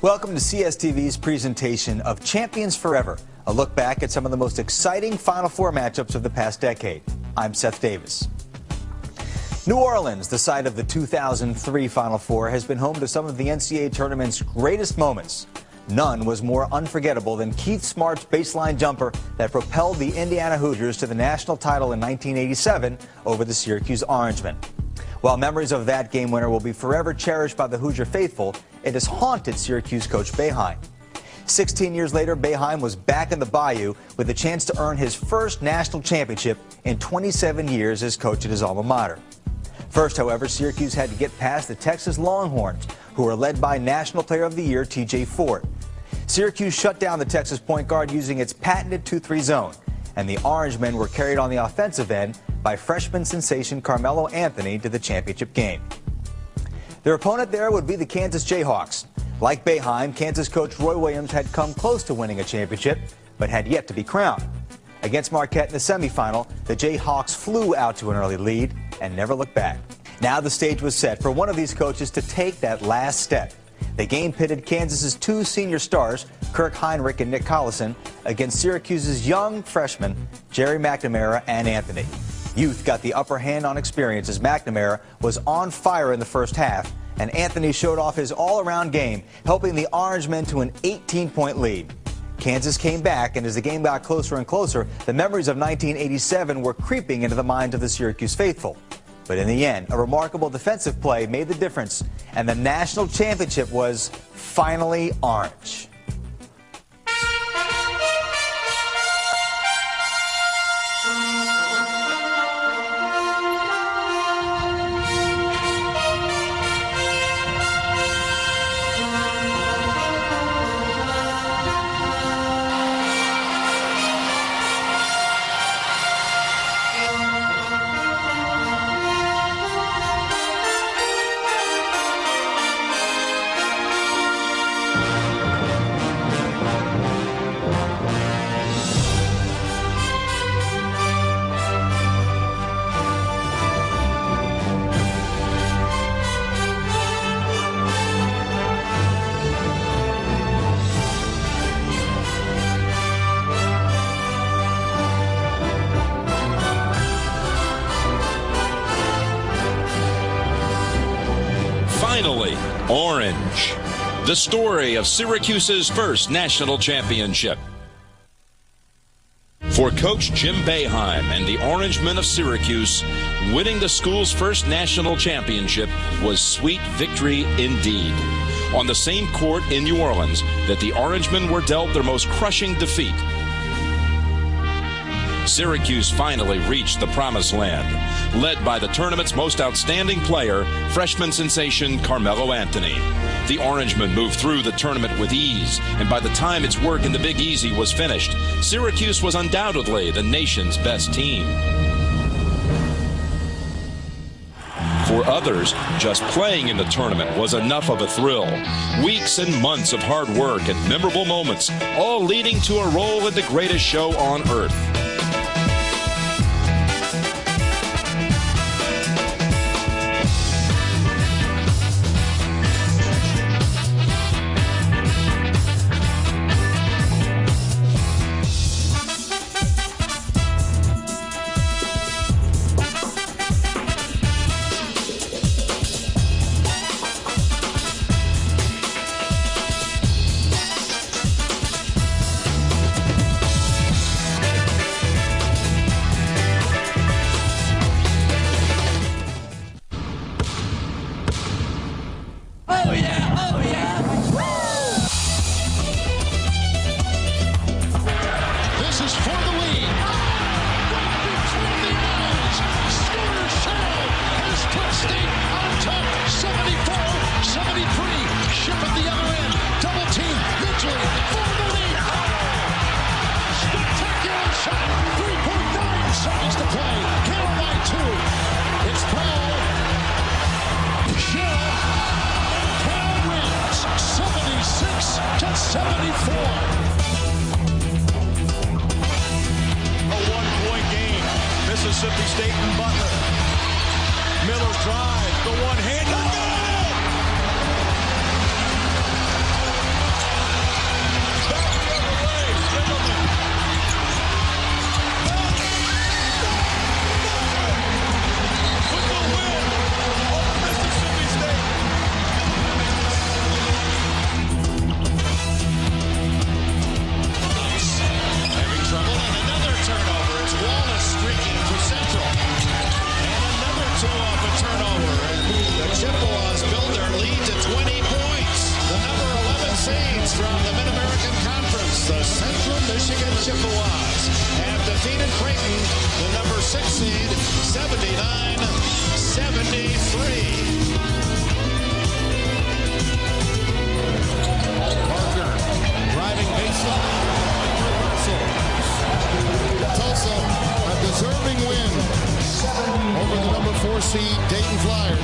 Welcome to CSTV's presentation of Champions Forever, a look back at some of the most exciting Final Four matchups of the past decade. I'm Seth Davis. New Orleans, the site of the 2003 Final Four, has been home to some of the NCAA tournament's greatest moments. None was more unforgettable than Keith Smart's baseline jumper that propelled the Indiana Hoosiers to the national title in 1987 over the Syracuse Orangemen. While memories of that game winner will be forever cherished by the Hoosier faithful, it has haunted Syracuse coach Boeheim. 16 years later, Boeheim was back in the Bayou with a chance to earn his first national championship in 27 years as coach at his alma mater. First, however, Syracuse had to get past the Texas Longhorns, who were led by National Player of the Year T.J. Ford. Syracuse shut down the Texas point guard using its patented 2-3 zone, and the Orangemen were carried on the offensive end by freshman sensation Carmelo Anthony to the championship game. Their opponent there would be the Kansas Jayhawks. Like Boeheim, Kansas coach Roy Williams had come close to winning a championship, but had yet to be crowned. Against Marquette in the semifinal, the Jayhawks flew out to an early lead and never looked back. Now the stage was set for one of these coaches to take that last step. The game pitted Kansas's two senior stars, Kirk Hinrich and Nick Collison, against Syracuse's young freshmen, Jerry McNamara and Anthony. Youth got the upper hand on experience as McNamara was on fire in the first half, and Anthony showed off his all-around game, helping the Orangemen to an 18-point lead. Kansas came back, and as the game got closer and closer, the memories of 1987 were creeping into the minds of the Syracuse faithful. But in the end, a remarkable defensive play made the difference, and the national championship was finally orange. Finally, orange. The story of Syracuse's first national championship. For Coach Jim Boeheim and the Orangemen of Syracuse, winning the school's first national championship was sweet victory indeed. On the same court in New Orleans that the Orangemen were dealt their most crushing defeat, Syracuse finally reached the promised land, led by the tournament's most outstanding player, freshman sensation Carmelo Anthony. The Orangemen moved through the tournament with ease, and by the time its work in the Big Easy was finished, Syracuse was undoubtedly the nation's best team. For others, just playing in the tournament was enough of a thrill. Weeks and months of hard work and memorable moments, all leading to a role in the greatest show on earth. Mississippi State and Butler. Miller drives, the one-hander. Chippewas have defeated Creighton, the number 6 seed, 79-73. Parker driving baseline. Tulsa, a deserving win over the number 4 seed Dayton Flyers.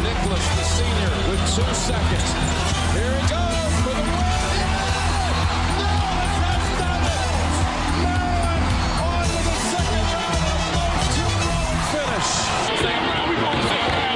Nicholas, the senior, with 2 seconds. Here he goes for the win. No, that's done it. Maryland on to the second round of those 2-round finish. Second round, we go second round.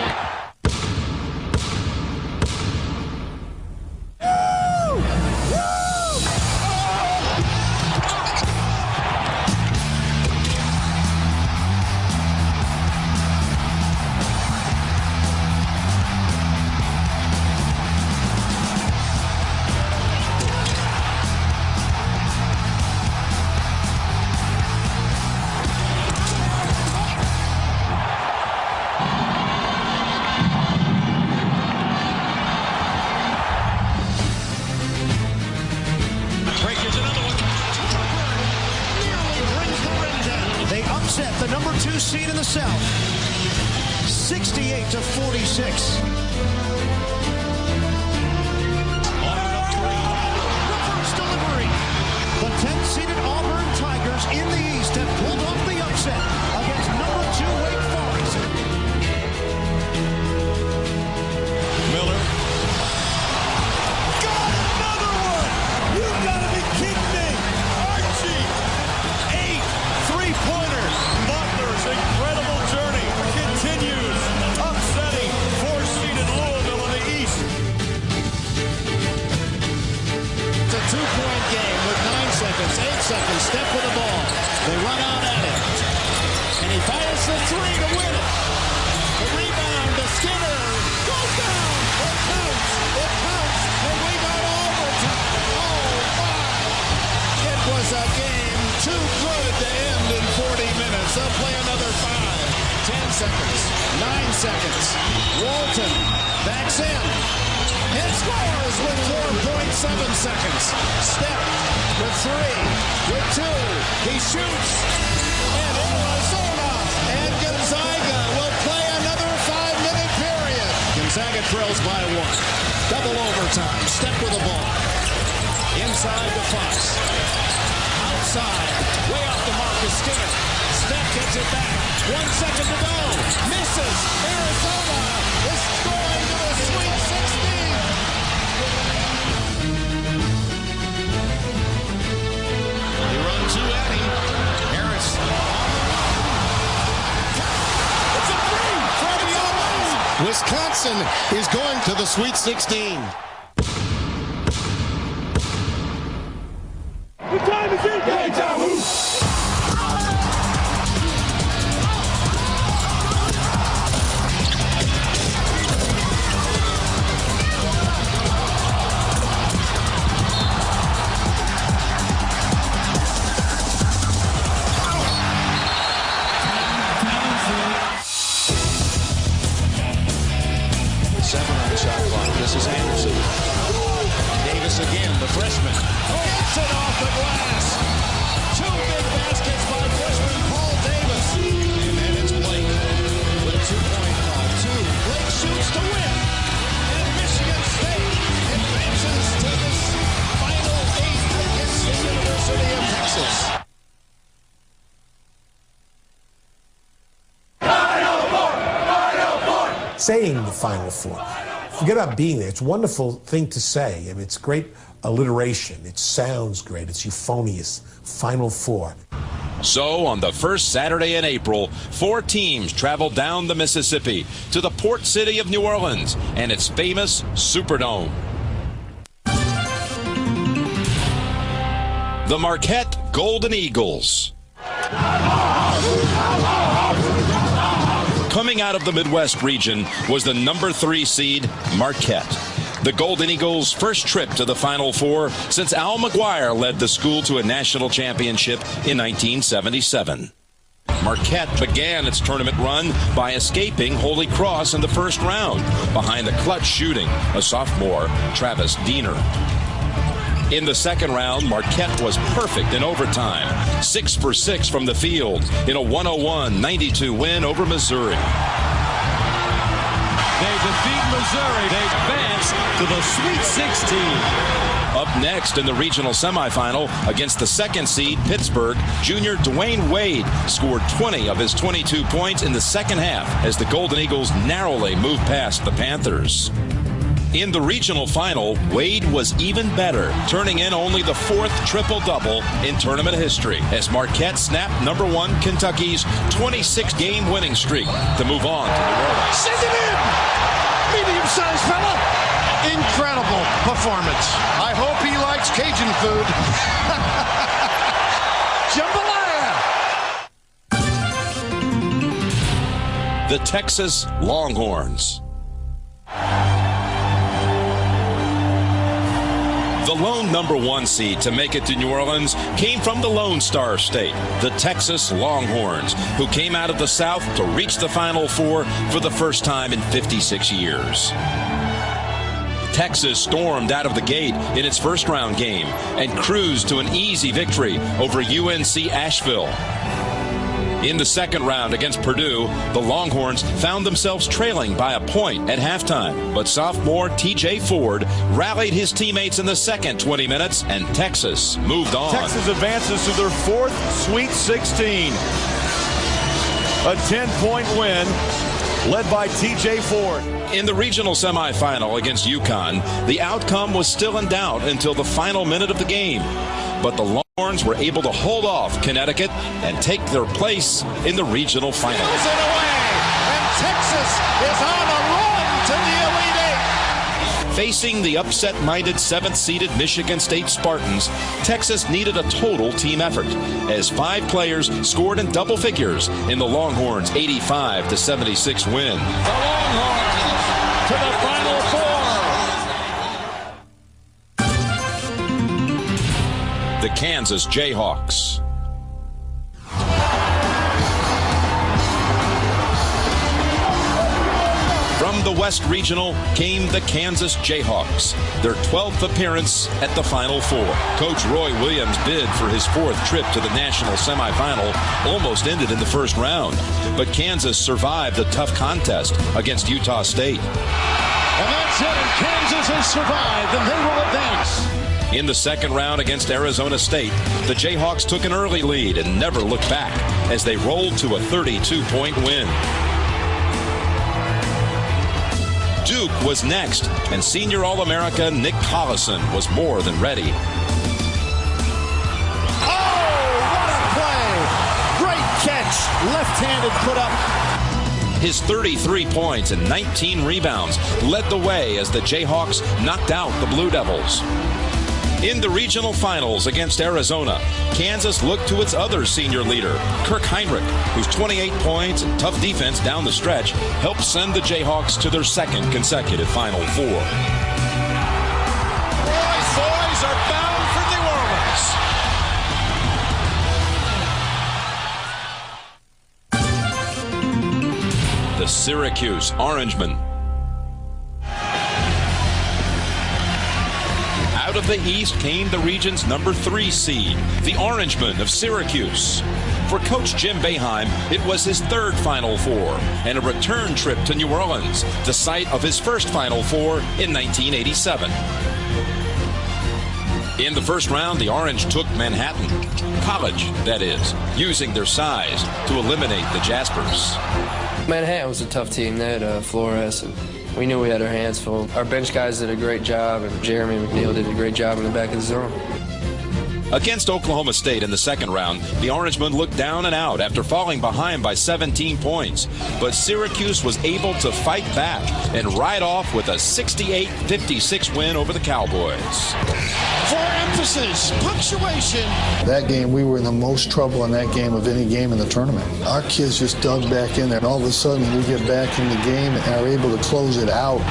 The number 2 seed in the South, 68-46. Reverse delivery. The 10th-seeded Auburn Tigers in the East have pulled off the upset against number 2 Wake Forest. Miller. Got another one! You gotta be kidding me! Archie! 8 3-pointers. Butler's incredible journey continues, upsetting 4-seeded Louisville in the East. It's a 2-point game with 9 seconds, 8 seconds. Step with the ball. They run out at it. And he fires the 3 to win it. The rebound to Skinner. Goes down. It counts. It counts. And we got overtime. Oh, my. It was a game too good to end in 40 minutes. They'll play another 5. 10 seconds. 9 seconds. Walton backs in. And scores with 4.7 seconds. Step with 3. With 2. He shoots. And Arizona and Gonzaga will play another 5-minute period. Gonzaga trails by 1. Double overtime. Step with the ball. Inside to Fox. Outside. Way off the mark is Skinner. Step gets it back. 1 second to go. Misses. Arizona is going to the Sweet 16. They run 2 at him. Harris. It's a 3 for the Owls. Wisconsin is going to the Sweet 16. The time is in. Deja vu. This is Anderson. Davis again, the freshman. Gets it off the glass. 2 big baskets by freshman Paul Davis. And then it's Blake with a 2-point call. 2. Blake shoots to win. And Michigan State advances to this final 8 against the University of Texas. Saying the Final Four. Forget about being there. It's a wonderful thing to say. I mean, it's great alliteration. It sounds great. It's euphonious. Final Four. So, on the first Saturday in April, 4 teams traveled down the Mississippi to the port city of New Orleans and its famous Superdome. The Marquette Golden Eagles. Coming out of the Midwest region was the number 3 seed, Marquette. The Golden Eagles' first trip to the Final Four since Al McGuire led the school to a national championship in 1977. Marquette began its tournament run by escaping Holy Cross in the first round behind the clutch shooting of sophomore Travis Diener. In the second round, Marquette was perfect in overtime. 6 for 6 from the field in a 101-92 win over Missouri. They defeat Missouri. They advance to the Sweet 16. Up next in the regional semifinal against the second seed Pittsburgh, junior Dwayne Wade scored 20 of his 22 points in the second half as the Golden Eagles narrowly moved past the Panthers. In the regional final, Wade was even better, turning in only the 4th triple-double in tournament history as Marquette snapped #1 Kentucky's 26-game winning streak to move on to New Orleans. Send him in! Medium-sized fella. Incredible performance. I hope he likes Cajun food. Jambalaya! The Texas Longhorns. The lone #1 seed to make it to New Orleans came from the Lone Star State, the Texas Longhorns, who came out of the South to reach the Final Four for the first time in 56 years. Texas stormed out of the gate in its first-round game and cruised to an easy victory over UNC Asheville. In the second round against Purdue, the Longhorns found themselves trailing by a point at halftime. But sophomore T.J. Ford rallied his teammates in the second 20 minutes, and Texas moved on. Texas advances to their 4th Sweet 16. A 10-point win led by T.J. Ford. In the regional semifinal against UConn, the outcome was still in doubt until the final minute of the game. But the Longhorns were able to hold off Connecticut and take their place in the regional final. Goes it away, and Texas is on a run to the Elite Eight. Facing the upset-minded 7th-seeded Michigan State Spartans, Texas needed a total team effort as 5 players scored in double figures in the Longhorns' 85-76 win. The Longhorns to the Final Four. The Kansas Jayhawks. From the West Regional came the Kansas Jayhawks, their 12th appearance at the Final Four. Coach Roy Williams' bid for his 4th trip to the national semifinal almost ended in the first round, but Kansas survived a tough contest against Utah State. And that's it, and Kansas has survived, and they will advance. In the second round against Arizona State, the Jayhawks took an early lead and never looked back as they rolled to a 32-point win. Duke was next, and senior All-America Nick Collison was more than ready. Oh, what a play! Great catch, left-handed put up. His 33 points and 19 rebounds led the way as the Jayhawks knocked out the Blue Devils. In the regional finals against Arizona, Kansas looked to its other senior leader, Kirk Heinrich, whose 28 points and tough defense down the stretch helped send the Jayhawks to their 2nd consecutive Final Four. Boys are bound for New Orleans. The Syracuse Orangemen. Out of the East came the region's #3 seed, the Orangemen of Syracuse. For Coach Jim Boeheim, it was his 3rd Final Four and a return trip to New Orleans, the site of his first Final Four in 1987. In the first round, the Orange took Manhattan, college that is, using their size to eliminate the Jaspers. Manhattan was a tough team. They had Flores, and we knew we had our hands full. Our bench guys did a great job, and Jeremy McNeil did a great job in the back of the zone. Against Oklahoma State in the second round, the Orangemen looked down and out after falling behind by 17 points. But Syracuse was able to fight back and ride off with a 68-56 win over the Cowboys. For emphasis, punctuation. That game, we were in the most trouble in that game of any game in the tournament. Our kids just dug back in there, and all of a sudden we get back in the game and are able to close it out.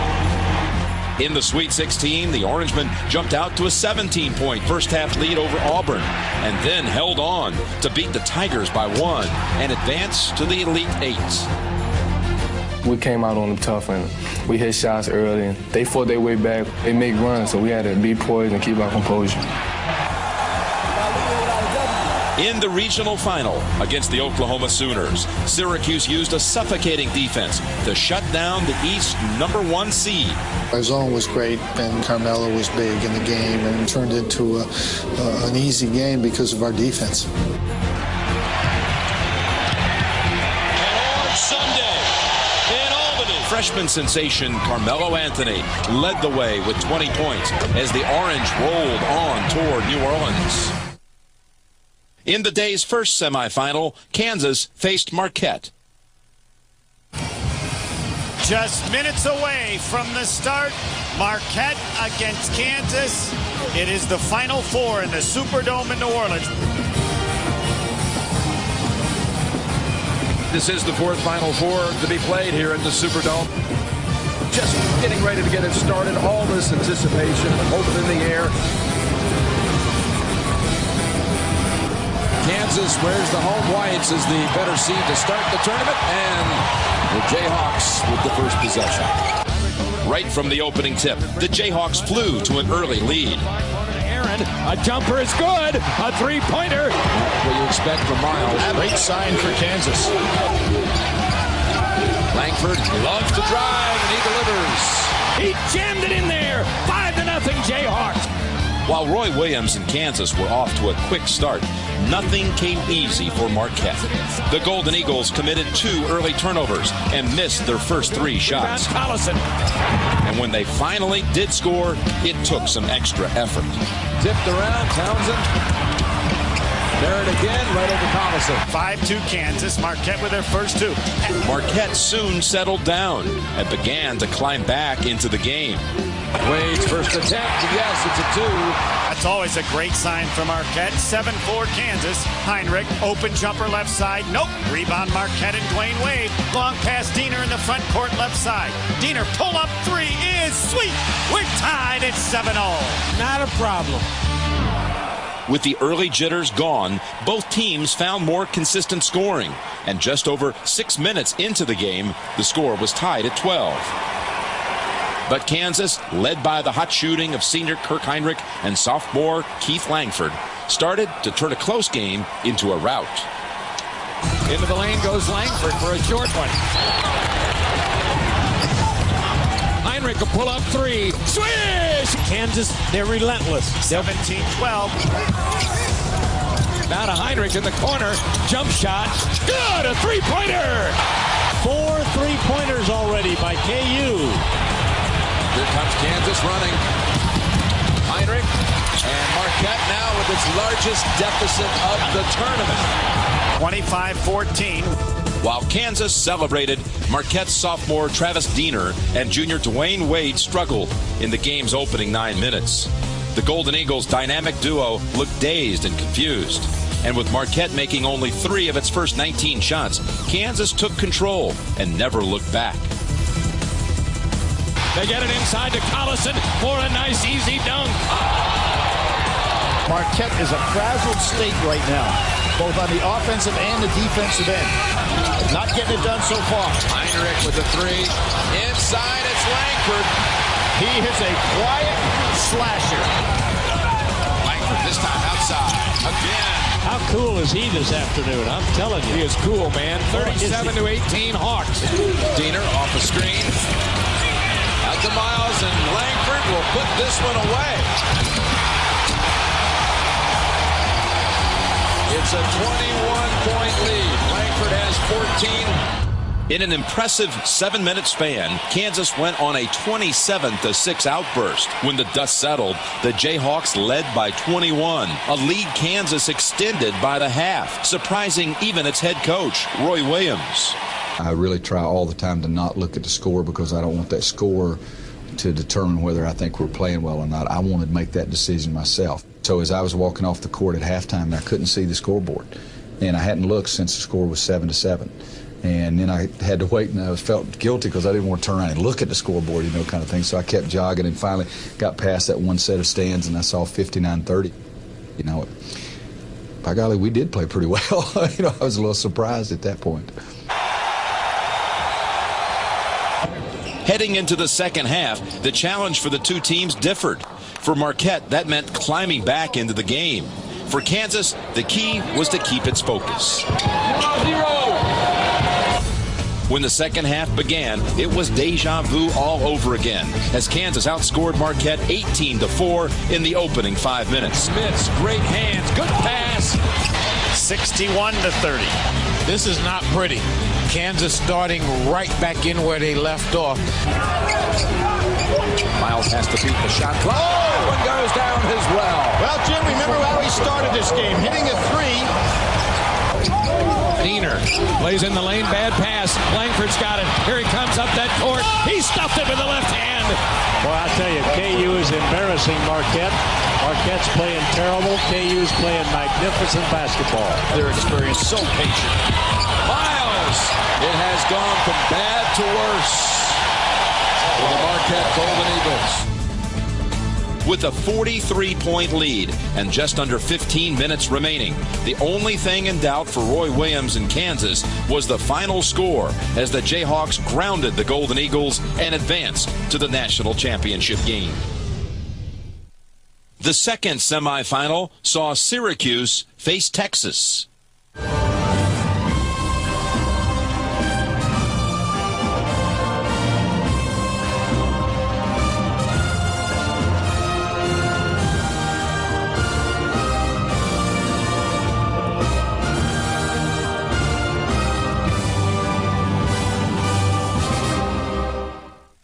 In the Sweet 16, the Orangemen jumped out to a 17-point first-half lead over Auburn and then held on to beat the Tigers by 1 and advance to the Elite Eight. We came out on them tough and we hit shots early and they fought their way back. They make runs, so we had to be poised and keep our composure. In the regional final against the Oklahoma Sooners, Syracuse used a suffocating defense to shut down the East #1 seed. Our zone was great, and Carmelo was big in the game, and it turned into an easy game because of our defense. And on Sunday in Albany, freshman sensation Carmelo Anthony led the way with 20 points as the Orange rolled on toward New Orleans. In the day's first semifinal, Kansas faced Marquette. Just minutes away from the start, Marquette against Kansas. It is the Final Four in the Superdome in New Orleans. This is the fourth Final Four to be played here in the Superdome. Just getting ready to get it started. All this anticipation, hope in the air. Kansas wears the home whites as the better seed to start the tournament, and the Jayhawks with the first possession. Right from the opening tip, the Jayhawks flew to an early lead. Aaron, a jumper is good, a three-pointer. What you expect from Miles. Great sign for Kansas. Langford loves to drive, and he delivers. He jammed it in there, 5-0 Jayhawks. While Roy Williams and Kansas were off to a quick start, nothing came easy for Marquette. The Golden Eagles committed 2 early turnovers and missed their first 3 shots. And when they finally did score, it took some extra effort. Tipped around, Townsend. There it again, right over Collison. 5-2 Kansas, Marquette with their first 2. Marquette soon settled down and began to climb back into the game. Wade's first attempt, yes, it's a 2. That's always a great sign from Marquette. 7-4 Kansas. Heinrich, open jumper left side. Nope. Rebound Marquette and Dwayne Wade. Long pass Diener in the front court left side. Diener pull up 3 is sweet. We're tied at 7-0. Not a problem. With the early jitters gone, both teams found more consistent scoring. And just over 6 minutes into the game, the score was tied at 12. But Kansas, led by the hot shooting of senior Kirk Heinrich and sophomore Keith Langford, started to turn a close game into a rout. Into the lane goes Langford for a short one. Heinrich a pull-up 3. Swish! Kansas, they're relentless. 17-12. Now to Heinrich in the corner. Jump shot. Good! A three-pointer! 4 three-pointers already by KU. Here comes Kansas running. Heinrich and Marquette now with its largest deficit of the tournament. 25-14. While Kansas celebrated, Marquette's sophomore Travis Diener and junior Dwayne Wade struggled in the game's opening 9 minutes. The Golden Eagles' dynamic duo looked dazed and confused. And with Marquette making only 3 of its first 19 shots, Kansas took control and never looked back. They get it inside to Collison for a nice, easy dunk. Marquette is a frazzled state right now, both on the offensive and the defensive end. Not getting it done so far. Heinrich with the 3. Inside, it's Langford. He is a quiet slasher. Langford this time outside. Again. How cool is he this afternoon? I'm telling you. He is cool, man. 37-18 Hawks. Diener off the screen. Out to Miles, and Langford will put this one away. It's a 21-point lead. Langford has 14. In an impressive 7-minute span, Kansas went on a 27-6 outburst. When the dust settled, the Jayhawks led by 21, a lead Kansas extended by the half, surprising even its head coach, Roy Williams. I really try all the time to not look at the score because I don't want that score to determine whether I think we're playing well or not. I want to make that decision myself. So as I was walking off the court at halftime, I couldn't see the scoreboard. And I hadn't looked since the score was 7-7. And then I had to wait, and I felt guilty because I didn't want to turn around and look at the scoreboard, you know, kind of thing. So I kept jogging and finally got past that one set of stands, and I saw 59-30. You know, by golly, we did play pretty well. You know, I was a little surprised at that point. Heading into the second half, the challenge for the two teams differed. For Marquette, that meant climbing back into the game. For Kansas, the key was to keep its focus. When the second half began, it was deja vu all over again as Kansas outscored Marquette 18-4 in the opening 5 minutes. Smith's great hands, good pass. 61-30. This is not pretty. Kansas starting right back in where they left off. Miles has to beat the shot clock. Oh, and goes down as well. Well, Jim, remember how he started this game, hitting a three. Diener plays in the lane, bad pass. Langford's got it. Here he comes up that court. He stuffed it with the left hand. Well, I tell you, KU is embarrassing Marquette. Marquette's playing terrible. KU's playing magnificent basketball. Their experience so patient. Miles! It has gone from bad to worse for the Marquette Golden Eagles. With a 43-point lead and just under 15 minutes remaining, the only thing in doubt for Roy Williams in Kansas was the final score as the Jayhawks grounded the Golden Eagles and advanced to the national championship game. The second semifinal saw Syracuse face Texas.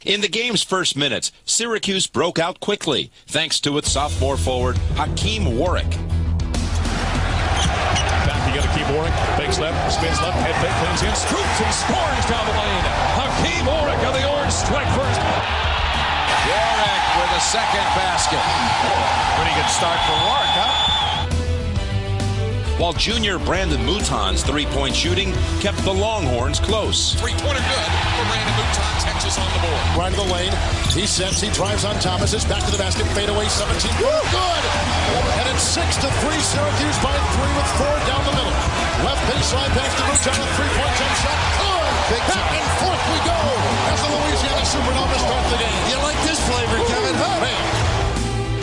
In the game's first minutes, Syracuse broke out quickly, thanks to its sophomore forward, Hakeem Warwick. Back together, Hakeem Warwick. Fakes left, spins left, head fake, cleans in, scoops and scores down the lane. Hakeem Warwick of the Orange strike first. Warwick with a second basket. Pretty good start for Warwick, huh? While junior Brandon Mouton's three-point shooting kept the Longhorns close. Three-pointer good for Brandon Mouton. Texas on the board. Right to the lane. He sets. He drives on Thomas. It's back to the basket. Fade away. 17. Woo, good. And it's 6-3. Syracuse by 3 with 4 down the middle. Left baseline pass to Mouton. A three-point jump shot. Good. Back and forth we go as the Louisiana Supernovas start the game. You like this flavor, Kevin? Oh, man.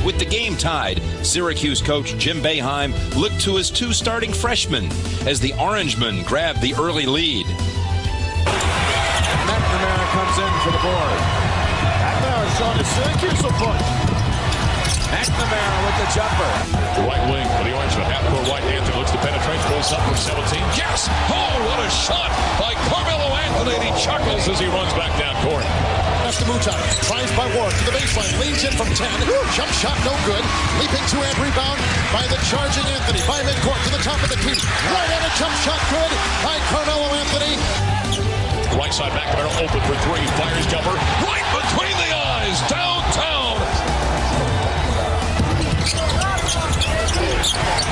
With the game tied, Syracuse coach Jim Boeheim looked to his two starting freshmen as the Orangemen grabbed the early lead. McNamara comes in for the board. McNamara showing the Syracuse a push. McNamara with the jumper. The right wing for the Orangemen. Half-court right. Anthony looks to penetrate. Pulls up from 17. Yes! Oh, what a shot by Carmelo Anthony. And he chuckles as he runs back down court. That's the Mouton. Tries by Warwick to the baseline. Leans in from 10. Jump shot no good. Leaping two-hand rebound by the charging Anthony. By midcourt to the top of the key. Right on a jump shot good by Carmelo Anthony. Right side McNamara open for three. Fires jumper. Right between the eyes. Downtown.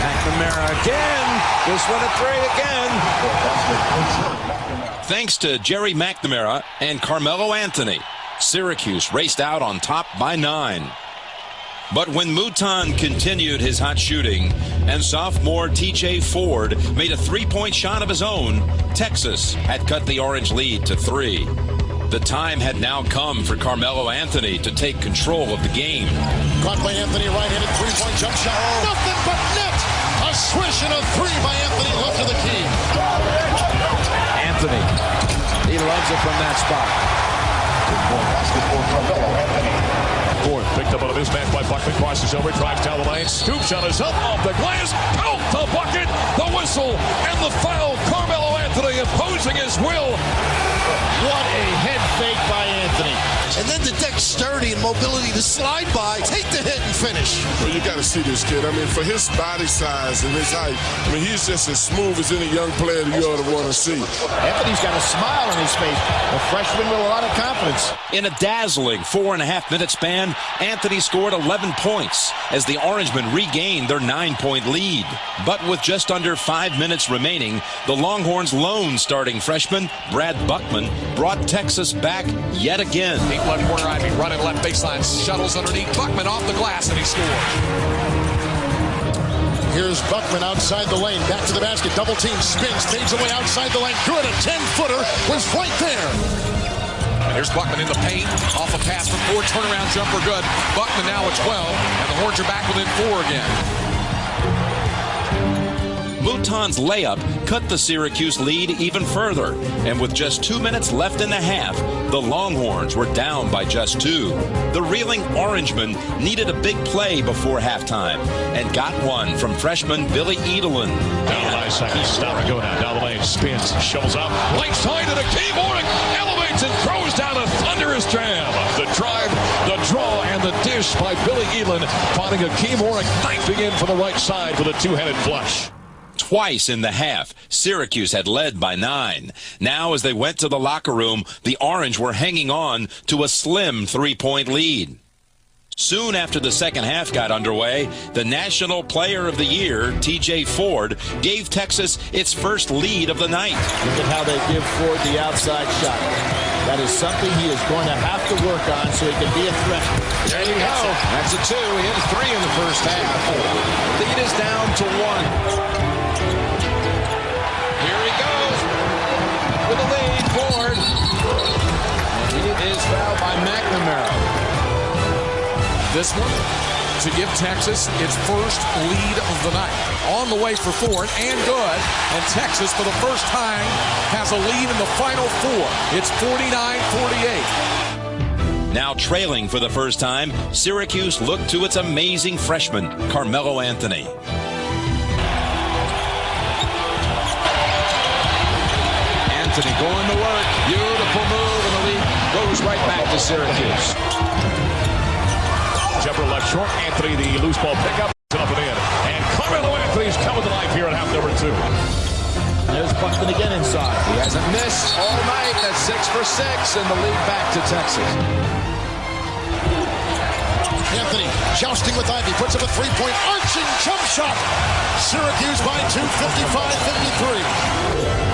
McNamara again. This one a three again. Thanks to Jerry McNamara and Carmelo Anthony, Syracuse raced out on top by 9. But when Mouton continued his hot shooting and sophomore TJ Ford made a three-point shot of his own, Texas had cut the Orange lead to 3. The time had now come for Carmelo Anthony to take control of the game. Caught by Anthony, right-handed three-point jump shot. Nothing but net. A swish and a three by Anthony left to the key. Anthony, he loves it from that spot. Ford picked up on a mismatch by Buckman. Crosses over, drives down the lane. Scoops on his up off the glass. Out the bucket. The whistle and the foul. Carmelo Anthony imposing his will. What a head fake by Anthony. And then the dexterity and mobility to slide by, take the hit and finish. Well, you got to see this kid. I mean, for his body size and his height, I mean, he's just as smooth as any young player that you ought to want to see. Anthony's got a smile on his face. A freshman with a lot of confidence. In a dazzling 4.5-minute span, Anthony scored 11 points as the Orangemen regained their 9-point lead. But with just under 5 minutes remaining, the Longhorns' lone starting freshman, Brad Buckman, brought Texas back yet again. Deep left corner, Ivy running left baseline, shuttles underneath. Buckman off the glass, and he scored. Here's Buckman outside the lane, back to the basket, double team, spins, fades away outside the lane. Good, a 10-footer was right there. And here's Buckman in the paint. Off a pass for 4. Turnaround jumper good. Buckman now at 12. And the Horns are back within 4 again. Mouton's layup cut the Syracuse lead even further, and with just 2 minutes left in the half, the Longhorns were down by just 2. The reeling Orangemen needed a big play before halftime, and got one from freshman Billy Edelin. Down the 9 seconds, stop and go now. Down the lane, spins, shovels up, left side to the key. Morning elevates and throws down a thunderous jam. The drive, the draw, and the dish by Billy Edelin, finding a key. Morning knifing in for the right side with a two-headed flush. Twice in the half, Syracuse had led by 9. Now, as they went to the locker room, the Orange were hanging on to a slim 3-point lead. Soon after the second half got underway, the National Player of the Year, T.J. Ford, gave Texas its first lead of the night. Look at how they give Ford the outside shot. That is something he is going to have to work on so he can be a threat. There you go. That's a 2. He hit a 3 in the first half. Lead is down to 1. With the lead, Ford. And he is fouled by McNamara. This one to give Texas its first lead of the night. On the way for Ford and good. And Texas, for the first time, has a lead in the final 4. It's 49-48. Now trailing for the first time, Syracuse looked to its amazing freshman, Carmelo Anthony. Anthony going to work. Beautiful move, and the lead goes right back to Syracuse. Jumper left short. Anthony, the loose ball pickup, up and in. And Carmelo Anthony's coming to life here at half number 2. There's Buckman again inside. He hasn't missed all night. That's 6 for 6, and the lead back to Texas. Anthony jousting with Ivy, puts up a 3-point arching jump shot. Syracuse by 2, 55-53.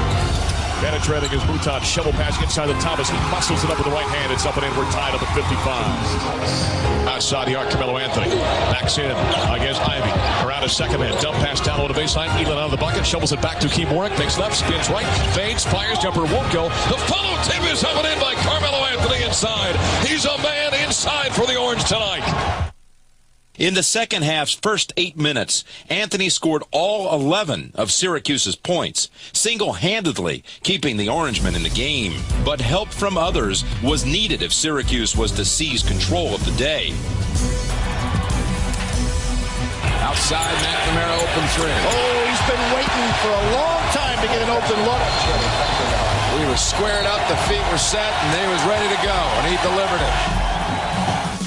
Penetrating is Mouton, shovel pass inside the Thomas. He muscles it up with the right hand. It's up and in. We're tied up at 55. Outside the arc, Carmelo Anthony backs in against Ivy. Around his second man, dump pass down low to baseline. Elin out of the bucket, shovels it back to Keemoric. Takes left, spins right, fades, fires, jumper won't go. The follow tip is up and in by Carmelo Anthony inside. He's a man inside for the Orange tonight. In the second half's first 8 minutes, Anthony scored all 11 of Syracuse's points, single-handedly keeping the Orangemen in the game. But help from others was needed if Syracuse was to seize control of the day. Outside, McNamara open 3. Oh, he's been waiting for a long time to get an open look. He was squared up, the feet were set, and he was ready to go, and he delivered it.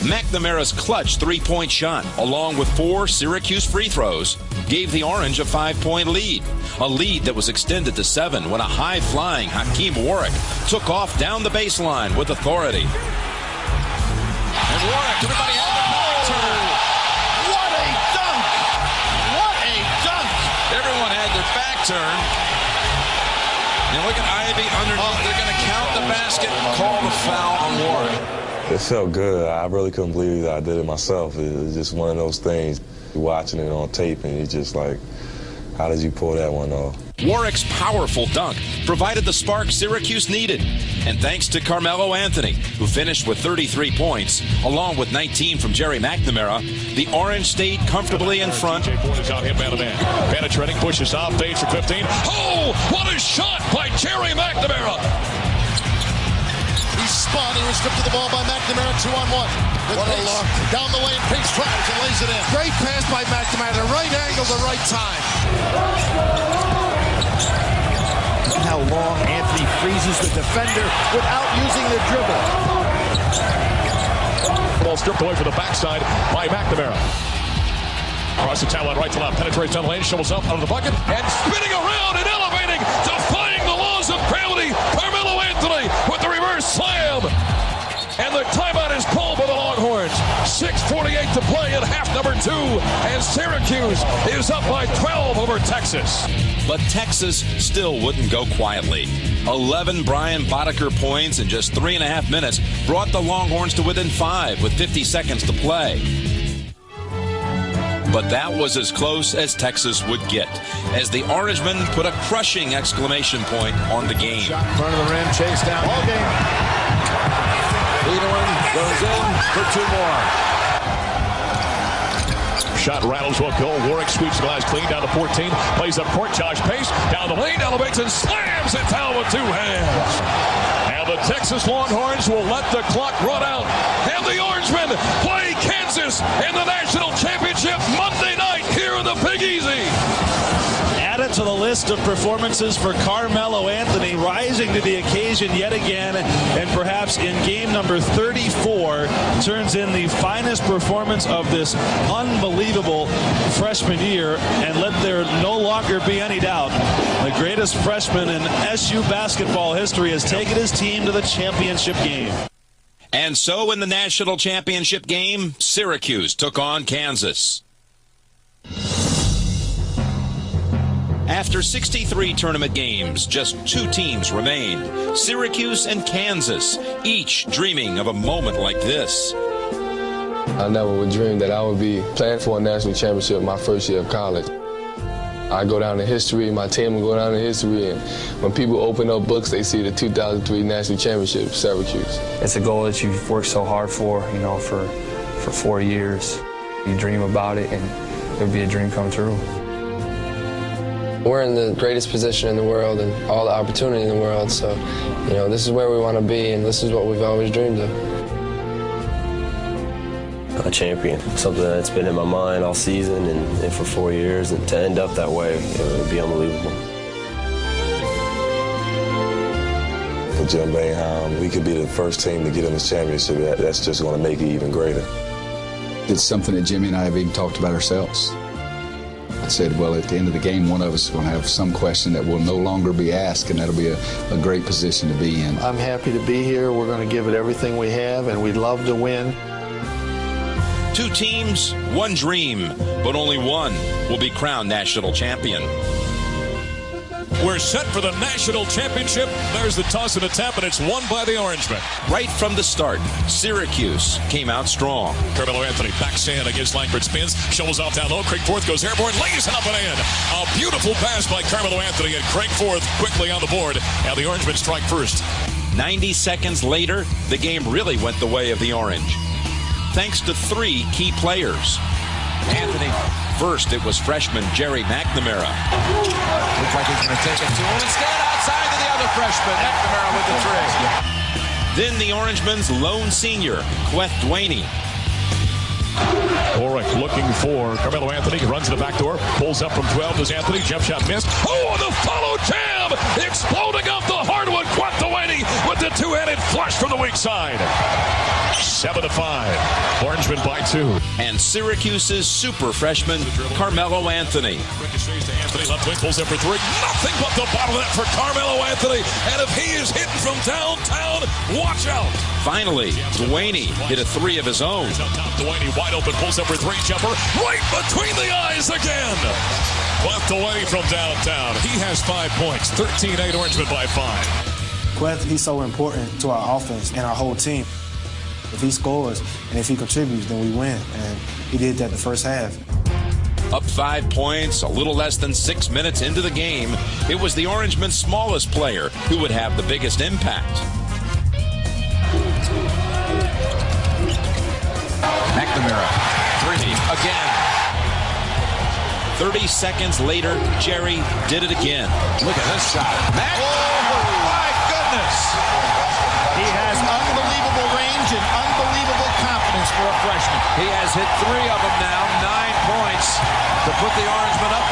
McNamara's clutch 3-point shot, along with 4 Syracuse free throws, gave the Orange a 5-point lead. A lead that was extended to 7 when a high-flying Hakeem Warwick took off down the baseline with authority. And Warwick, everybody had the back turn. What a dunk! What a dunk! Everyone had their back turned. And look at Ivy underneath. They're going to count the basket and call the foul on Warwick. It felt good. I really couldn't believe that I did it myself. It was just one of those things, watching it on tape, and it's just like, how did you pull that one off? Warwick's powerful dunk provided the spark Syracuse needed. And thanks to Carmelo Anthony, who finished with 33 points, along with 19 from Jerry McNamara, the Orange stayed comfortably in front. J. Ford is out him man-to-man. Penetrating, pushes off, fades for 15. Oh, what a shot by Jerry McNamara! He's spun. He was stripped to the ball by McNamara, 2-on-1. What a look. Down the lane, Pace drives and lays it in. Great pass by McNamara, the right angle, the right time. How long Anthony freezes the defender without using the dribble. Ball stripped away from the backside by McNamara. Across the talent, right to left, penetrates down the lane, shovels up out of the bucket, and spinning around and elevating, defying the laws of gravity. Carmelo Anthony with the reverse slam. And the timeout is called by the Longhorns. 6:48 to play in half number 2, and Syracuse is up by 12 over Texas. But Texas still wouldn't go quietly. 11 Brian Boddicker points in just 3.5 minutes brought the Longhorns to within 5 with 50 seconds to play. But that was as close as Texas would get, as the Orangemen put a crushing exclamation point on the game. Shot in front of the rim, chase down. Ball game. Edelin goes in for 2 more. Shot rattles will go. Warwick sweeps the glass clean down to 14. Plays up court. Josh Pace down the lane. Elevates and slams it down with 2 hands. And the Texas Longhorns will let the clock run out. And the Orangemen play Kansas in the national championship Monday night here in the Big Easy. Added to the list of performances for Carmelo Anthony, rising to the occasion yet again, and perhaps in game number 34 turns in the finest performance of this unbelievable freshman year. And let there no longer be any doubt, the greatest freshman in SU basketball history has taken his team to the championship game. And so in the national championship game, Syracuse took on Kansas. After 63 tournament games, just 2 teams remained, Syracuse and Kansas, each dreaming of a moment like this. I never would dream that I would be playing for a national championship my first year of college. I go down in history, my team will go down in history, and when people open up books, they see the 2003 national championship, Syracuse. It's a goal that you've worked so hard for, you know, for 4 years. You dream about it, and it'll be a dream come true. We're in the greatest position in the world and all the opportunity in the world, so, you know, this is where we want to be, and this is what we've always dreamed of. A champion, something that's been in my mind all season and for 4 years, and to end up that way, it would be unbelievable. For Jim Boeheim, we could be the first team to get in this championship. That's just going to make it even greater. It's something that Jimmy and I have even talked about ourselves. I said, well, at the end of the game, one of us is going to have some question that will no longer be asked, and that'll be a great position to be in. I'm happy to be here. We're going to give it everything we have, and we'd love to win. 2 teams, 1 dream, but only one will be crowned national champion. We're set for the national championship. There's the toss and a tap, and it's won by the Orangemen. Right from the start, Syracuse came out strong. Carmelo Anthony backhand against Langford, spins, shovels off down low. Craig Forth goes airborne, lays it up and in. A beautiful pass by Carmelo Anthony, and Craig Forth quickly on the board. Now the Orangemen strike first. 90 seconds later, the game really went the way of the Orange, thanks to 3 key players. Anthony, first it was freshman Jerry McNamara. Looks like he's going to take it to him instead, outside to the other freshman, McNamara with the 3. Then the Orangemen's lone senior, Queth Duaney. Warwick looking for Carmelo Anthony. He runs to the back door, pulls up from 12. Does Anthony? Jump shot missed. Oh, the follow jam! Exploding off the hardwood. Queth Duaney with the 2-handed flush from the weak side. 7-5. Orangemen by 2. And Syracuse's super freshman, Carmelo Anthony. Ricochets to Anthony. Left wing pulls up for 3. Nothing but the bottom of that for Carmelo Anthony. And if he is hitting from downtown, watch out. Finally, Duaney hit a 3 of his own. Duaney wide open, pulls up for 3, jumper right between the eyes again. Queth Duaney from downtown. He has 5 points. 13-8 Orangemen by 5. Queth, he's so important to our offense and our whole team. If he scores and if he contributes, then we win. And he did that the first half. Up 5 points, a little less than 6 minutes into the game, it was the Orangemen's smallest player who would have the biggest impact. McNamara, 3 again. 30 seconds later, Jerry did it again. Look at this shot. Oh, my goodness. He has unbelievable range and unbelievable confidence for a freshman. He has hit 3 of them now, 9 points to put the Orangemen up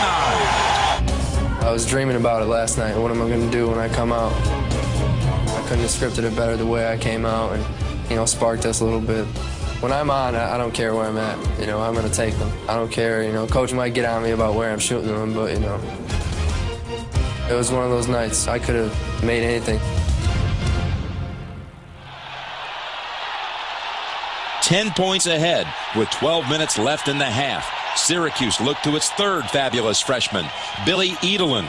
9. I was dreaming about it last night. What am I going to do when I come out? I couldn't have scripted it better the way I came out and, you know, sparked us a little bit. When I'm on, I don't care where I'm at. You know, I'm going to take them. I don't care, you know, coach might get on me about where I'm shooting them, but, you know, it was one of those nights. I could have made anything. 10 points ahead with 12 minutes left in the half. Syracuse looked to its 3rd fabulous freshman, Billy Edelin.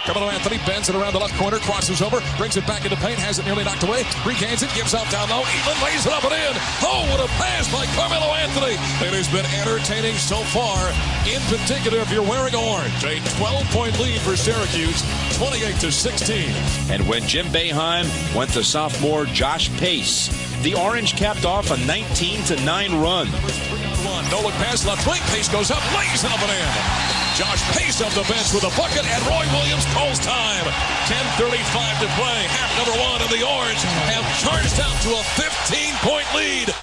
Carmelo Anthony bends it around the left corner, crosses over, brings it back into paint, has it nearly knocked away, regains it, gives out down low. Eatman lays it up and in. Oh, what a pass by Carmelo Anthony. It has been entertaining so far, in particular if you're wearing orange. A 12-point lead for Syracuse, 28-16. And when Jim Boeheim went to sophomore Josh Pace, the Orange capped off a 19-9 run. No look pass, left wing, Pace goes up, lays it up and in. Josh Pace off the bench with a bucket, and Roy Williams calls time. 10:35 to play, half number one, and the Orange have charged out to a 15-point lead.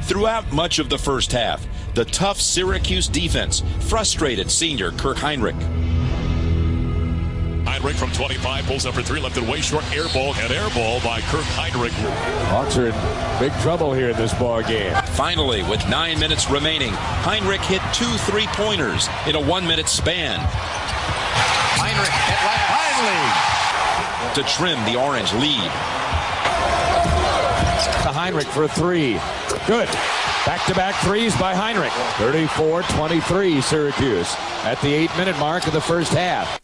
Throughout much of the first half, the tough Syracuse defense frustrated senior Kirk Heinrich. Heinrich from 25 pulls up for three, left it way short, air ball by Kirk Heinrich. Hawks are in big trouble here in this ball game. Finally, with 9 minutes remaining, Heinrich hit 2 3-pointers in a 1-minute span. Heinrich at last. To trim the Orange lead. To Heinrich for a three. Good. Back-to-back threes by Heinrich. 34-23 Syracuse at the 8-minute mark of the first half.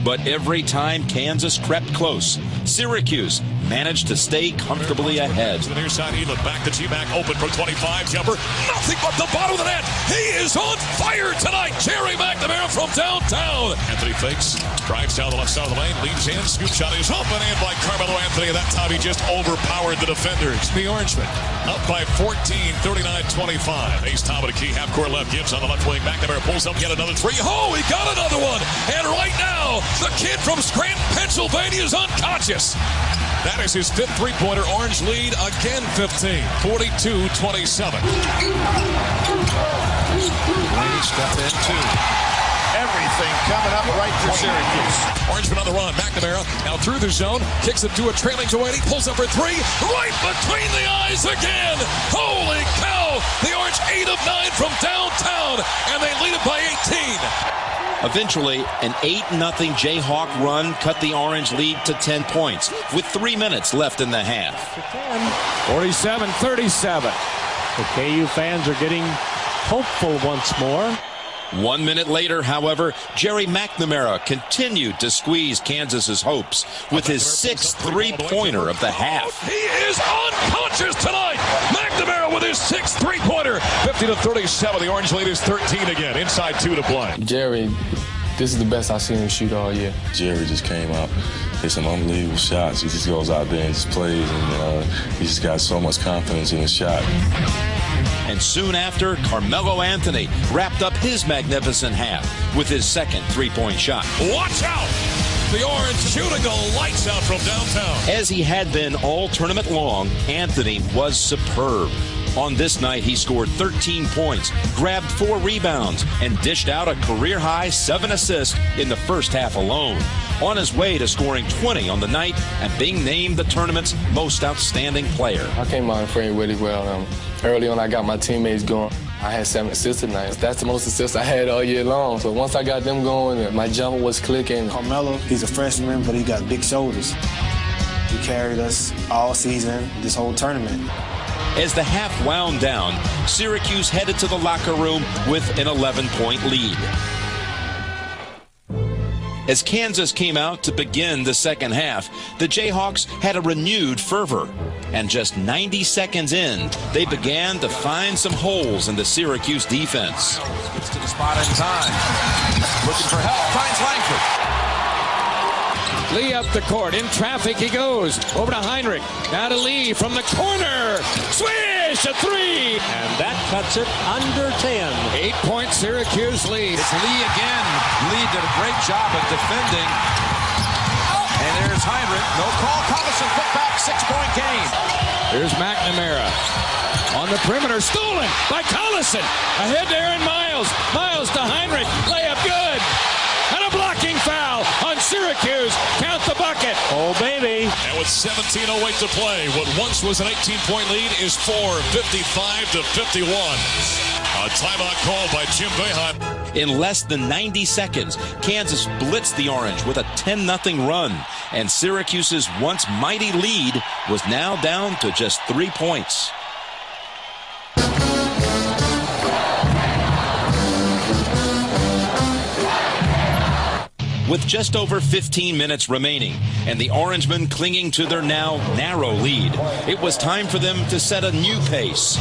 But every time Kansas crept close, Syracuse managed to stay comfortably ahead. To the near side, he looked back to G-Mac, open for 25, jumper, nothing but the bottom of the net. He is on fire tonight. Jerry McNamara from downtown. Anthony fakes, drives down the left side of the lane, leads in, scoop shot is up and in by Carmelo Anthony. That time he just overpowered the defenders. The Orangemen up by 14, 39-25. Ace Tom at a key, half-court left, Gibbs on the left wing. McNamara pulls up, yet another three. Oh, he got another one. And right now, the kid from Scranton, Pennsylvania is unconscious. That is his fifth three-pointer. Orange lead again, 15, 42-27. Wayne step in two. Everything coming up right for Syracuse. Orangeman on the run. McNamara now through the zone. Kicks it to a trailing Delaney. Pulls up for three. Right between the eyes again. Holy cow. The Orange 8 of 9 from downtown. And they lead it by 18. Eventually, an 8-0 Jayhawk run cut the Orange lead to 10 points with 3 minutes left in the half. 47-37. The KU fans are getting hopeful once more. 1 minute later, however, Jerry McNamara continued to squeeze Kansas's hopes with his 6th three-pointer of the half. He is unconscious tonight. McNamara with his 6th three-pointer. 50-37. The Orange lead is 13 again. Inside 2 to play. Jerry, this is the best I've seen him shoot all year. Jerry just came out, hit some unbelievable shots. He just goes out there and just plays, and he just got so much confidence in his shot. And soon after, Carmelo Anthony wrapped up his magnificent half with his 2nd three-point shot. Watch out! The Orange shooting the lights out from downtown. As he had been all tournament long, Anthony was superb. On this night, he scored 13 points, grabbed 4 rebounds, and dished out a career-high 7 assists in the first half alone. On his way to scoring 20 on the night and being named the tournament's most outstanding player. I came out and played really well. Early on, I got my teammates going. I had 7 assists tonight. That's the most assists I had all year long. So once I got them going, my jumper was clicking. Carmelo, he's a freshman, but he got big shoulders. He carried us all season, this whole tournament. As the half wound down, Syracuse headed to the locker room with an 11-point lead. As Kansas came out to begin the second half, the Jayhawks had a renewed fervor. And just 90 seconds in, they began to find some holes in the Syracuse defense. Gets to the spot in time. Looking for help. Finds Langford. Lee up the court. In traffic he goes. Over to Heinrich. Now to Lee from the corner. Swish! A three! And that cuts it under 10. 8-point Syracuse lead. It's Lee again. Lee did a great job of defending. And there's Heinrich. No call. Collison put back. 6-point game. Here's McNamara. On the perimeter. Stolen by Collison. Ahead to Aaron Miles. Miles to Heinrich. Layup good. And a blocking foul on Syracuse. Count the bucket. Oh, baby. And with 17:08 to play, what once was an 18-point lead is 55-51. A timeout called by Jim Boeheim. In less than 90 seconds, Kansas blitzed the Orange with a 10-0 run. And Syracuse's once mighty lead was now down to just 3 points. with just over 15 minutes remaining, and the Orangemen clinging to their now narrow lead. It was time for them to set a new pace.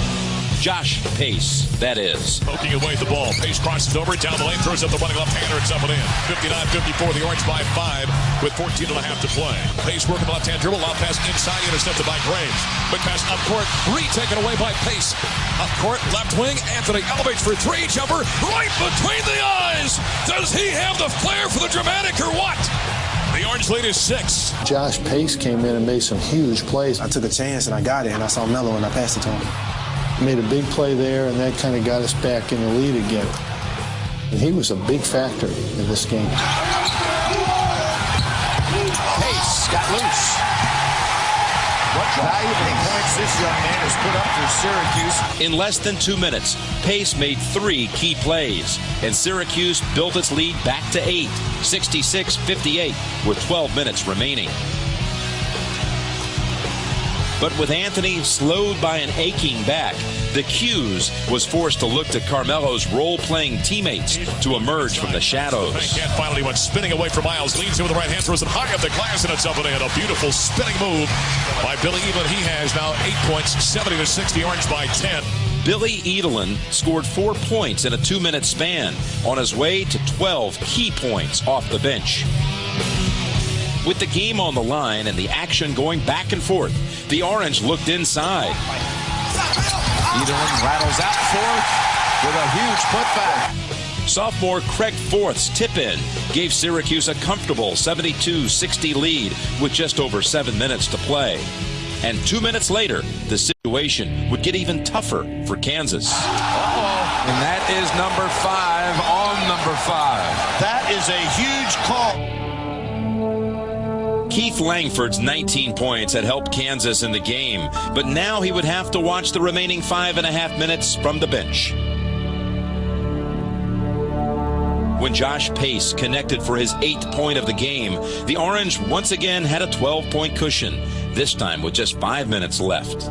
Josh Pace, that is. Poking away at the ball. Pace crosses over, down the lane, throws up the running left-hander. It's up and in. 59-54, the Orange by 5 with 14 and a half to play. Pace working the left-hand dribble. Lob pass inside, intercepted by Graves. Quick pass up court, retaken away by Pace. Up court, left wing. Anthony elevates for three. Jumper right between the eyes. Does he have the flair for the dramatic or what? The Orange lead is 6. Josh Pace came in and made some huge plays. I took a chance and I got it, and I saw Melo and I passed it to him. Made a big play there, and that kind of got us back in the lead again. And he was a big factor in this game. Pace got loose. What valuable points this young man has put up for Syracuse. In less than 2 minutes, Pace made 3 key plays, and Syracuse built its lead back to 8, 66-58, with 12 minutes remaining. But with Anthony slowed by an aching back, the 'Cuse was forced to look to Carmelo's role-playing teammates to emerge from the shadows. Cat finally went spinning away from Miles, leans in with the right hand, throws it high up the glass, and it's up and in. A beautiful spinning move by Billy Evelyn. He has now 8 points, 70-60, Orange by 10. Billy Evelyn scored 4 points in a 2-minute span on his way to 12 key points off the bench. With the game on the line and the action going back and forth, the Orange looked inside. Edelman rattles out forth with a huge putback. Sophomore Craig Forth's tip-in gave Syracuse a comfortable 72-60 lead with just over 7 minutes to play. And 2 minutes later, the situation would get even tougher for Kansas. And that is number 5 on number 5. That is a huge call. Keith Langford's 19 points had helped Kansas in the game, but now he would have to watch the remaining 5.5 minutes from the bench. When Josh Pace connected for his 8th point of the game, the Orange once again had a 12-point cushion, this time with just 5 minutes left.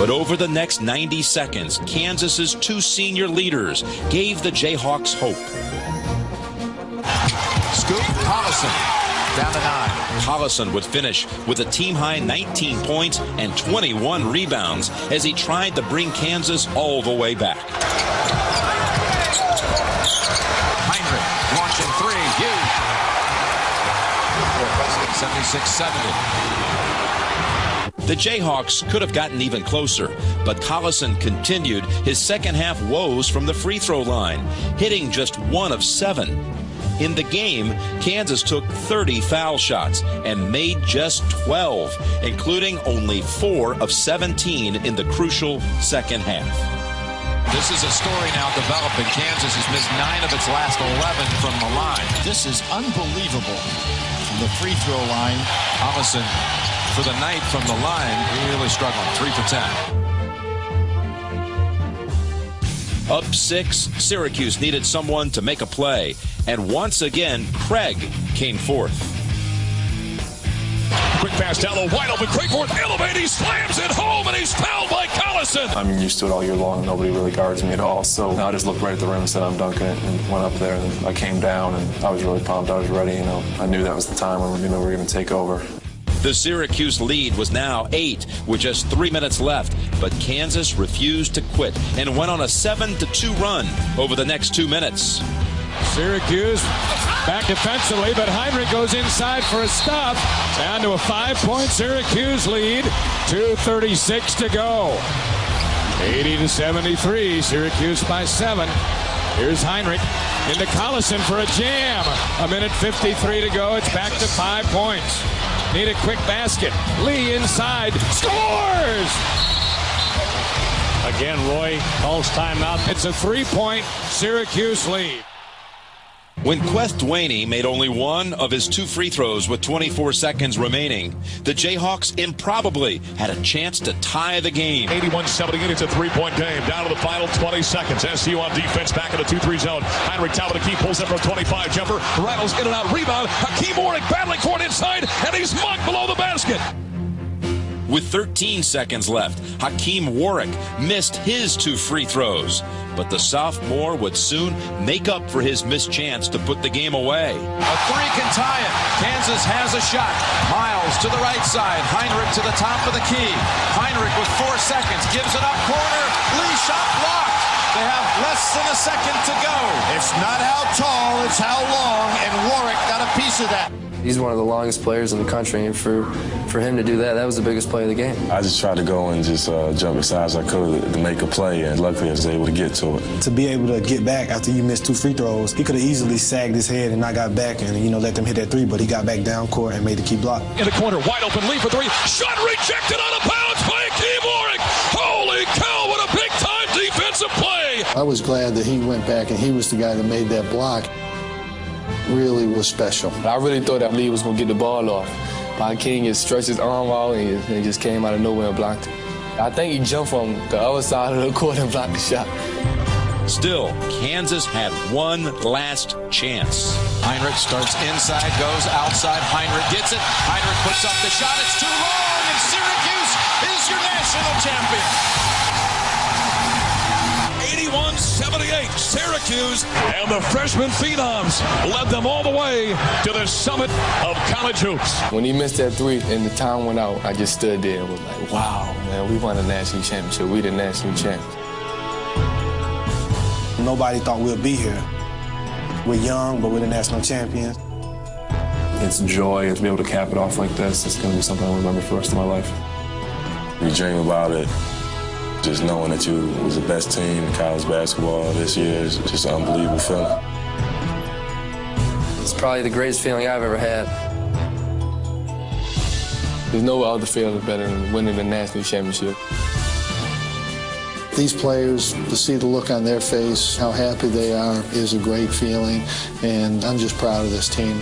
But over the next 90 seconds, Kansas's 2 senior leaders gave the Jayhawks hope. Scoop, Collison, down to 9. Collison would finish with a team-high 19 points and 21 rebounds as he tried to bring Kansas all the way back. Heinrich launching 3, huge. 76-70. The Jayhawks could have gotten even closer, but Collison continued his second-half woes from the free throw line, hitting just 1 of 7. In the game, Kansas took 30 foul shots and made just 12, including only 4 of 17 in the crucial second half. This is a story now developing. Kansas has missed 9 of its last 11 from the line. This is unbelievable. From the free throw line, Collison for the night from the line, really struggling. 3 for 10. Up 6, Syracuse needed someone to make a play, and once again, Craig came forth. Quick pass down low, wide open. Craig Forth elevating, slams it home, and he's fouled by Collison. I'm used to it all year long. Nobody really guards me at all. So I just looked right at the rim and said, I'm dunking it, and went up there. And I came down, and I was really pumped. I was ready. I knew that was the time when we were going to take over. The Syracuse lead was now 8 with just 3 minutes left, but Kansas refused to quit and went on a 7-2 run over the next 2 minutes. Syracuse back defensively, but Heinrich goes inside for a stop. Down to a 5-point Syracuse lead. 2:36 to go. 80-73, Syracuse by 7. Here's Heinrich into Collison for a jam. 1:53 to go. It's back to 5 points. Need a quick basket. Lee inside. Scores! Again, Roy calls timeout. It's a 3-point Syracuse lead. When Queth Duaney made only 1 of his 2 free throws with 24 seconds remaining, the Jayhawks improbably had a chance to tie the game. 81-78, it's a 3-point game. Down to the final 20 seconds. SCU on defense, back in the 2-3 zone. Heinrich top of the key, pulls up for a 25 jumper. Rattles in and out, rebound. Hakeem Warnick battling for it inside, and he's mugged below the basket. With 13 seconds left, Hakeem Warwick missed his 2 free throws. But the sophomore would soon make up for his missed chance to put the game away. A 3 can tie it. Kansas has a shot. Miles to the right side. Heinrich to the top of the key. Heinrich with 4 seconds. Gives it up corner. Lee shot blocked. They have less than a second to go. It's not how tall, it's how long, and Warwick got a piece of that. He's one of the longest players in the country, and for him to do that, that was the biggest play of the game. I just tried to go and just jump as high as I could to make a play, and luckily I was able to get to it. To be able to get back after you missed 2 free throws, he could have easily sagged his head and not got back and, let them hit that 3, but he got back down court and made the key block. In the corner, wide open, Lee for 3. Shot rejected out of bounds by Hakeem Warwick. Holy cow, what a big-time defensive play. I was glad that he went back and he was the guy that made that block. Really was special. I really thought that Lee was going to get the ball off. But King just stretched his arm out and he just came out of nowhere and blocked it. I think he jumped from the other side of the court and blocked the shot. Still, Kansas had one last chance. Heinrich starts inside, goes outside. Heinrich gets it. Heinrich puts up the shot. It's too long, and Syracuse is your national champion. 81-78, Syracuse, and the freshman phenoms led them all the way to the summit of college hoops. When he missed that 3 and the time went out, I just stood there and was like, wow, man, we won a national championship. We the national champions. Nobody thought we'd be here. We're young, but we're the national champions. It's joy to be able to cap it off like this. It's going to be something I'll remember for the rest of my life. You dream about it. Just knowing that you was the best team in college basketball this year is just an unbelievable feeling. It's probably the greatest feeling I've ever had. There's no other feeling better than winning the national championship. These players, to see the look on their face, how happy they are, is a great feeling, and I'm just proud of this team.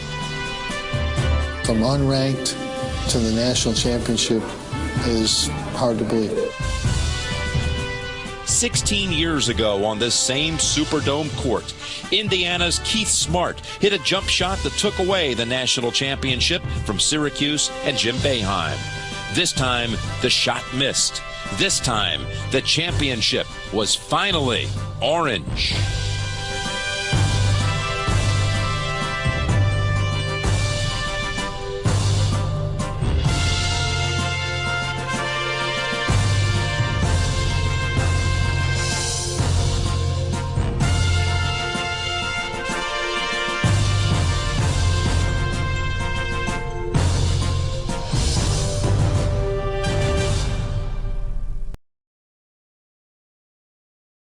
From unranked to the national championship is hard to believe. 16 years ago on this same Superdome court, Indiana's Keith Smart hit a jump shot that took away the national championship from Syracuse and Jim Boeheim. This time, the shot missed. This time, the championship was finally orange.